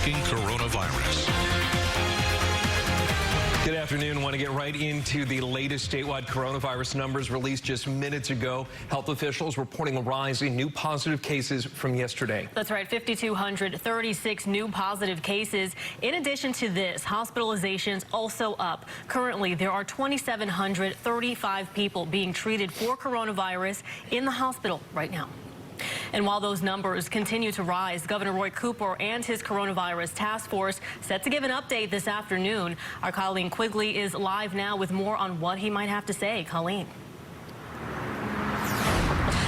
Tracking Coronavirus. Good afternoon. Want to get right into the latest statewide coronavirus numbers released just minutes ago. Health officials reporting a rise in new positive cases from yesterday. That's right, 5,236 new positive cases. In addition to this, hospitalizations also up. Currently, there are 2,735 people being treated for coronavirus in the hospital right now. And while those numbers continue to rise, Governor Roy Cooper and his coronavirus task force set to give an update this afternoon. Our Colleen Quigley is live now with more on what he might have to say. Colleen.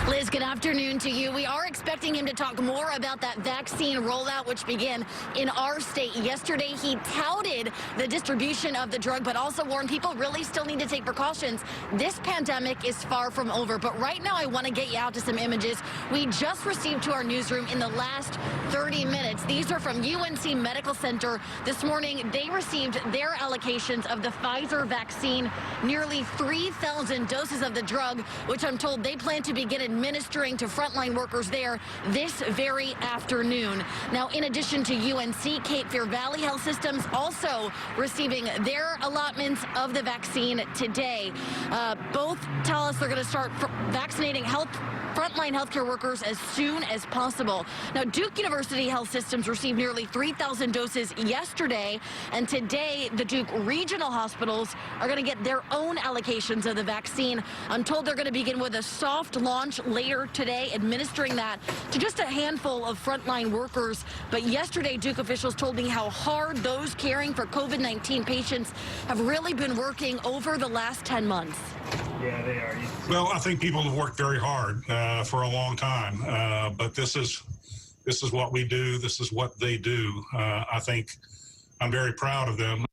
Liz, good afternoon to you. We are expecting him to talk more about that vaccine rollout, which began in our state yesterday. He touted the distribution of the drug, but also warned people really still need to take precautions. This pandemic is far from over, but right now I want to get you out to some images we just received to our newsroom in the last 30 minutes. These are from UNC Medical Center. This morning, they received their allocations of the Pfizer vaccine, nearly 3,000 doses of the drug, which I'm told they plan to begin administering to frontline workers there this very afternoon. Now, in addition to UNC, Cape Fear Valley Health Systems also receiving their allotments of the vaccine today. Both tell us they're going to start vaccinating frontline healthcare workers as soon as possible. Now, Duke University Health Systems received nearly 3,000 doses yesterday, and today the Duke regional hospitals are going to get their own allocations of the vaccine. I'm told they're going to begin with a soft launch later today, administering that to just a handful of frontline workers. But yesterday, Duke officials told me how hard those caring for COVID-19 patients have really been working over the last 10 months. Yeah, they are. Well, I think people have worked very hard for a long time, but this is what we do. This is what they do. I think I'm very proud of them.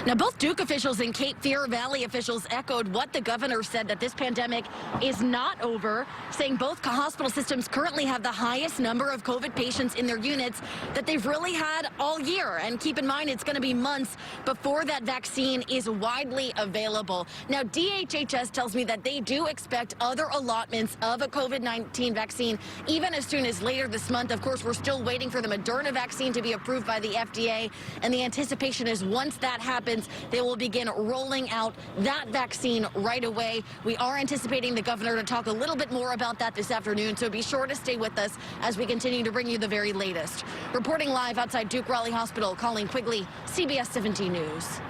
Now, both Duke officials and Cape Fear Valley officials echoed what the governor said, that this pandemic is not over, saying both hospital systems currently have the highest number of COVID patients in their units that they've really had all year. And keep in mind, it's going to be months before that vaccine is widely available. Now, DHHS tells me that they do expect other allotments of a COVID-19 vaccine even as soon as later this month. Of course, we're still waiting for the Moderna vaccine to be approved by the FDA, and the anticipation is once that happens, they will begin rolling out that vaccine right away. We are anticipating the governor to talk a little bit more about that this afternoon, so be sure to stay with us as we continue to bring you the very latest. Reporting live outside Duke Raleigh Hospital, Colleen Quigley, CBS 17 News.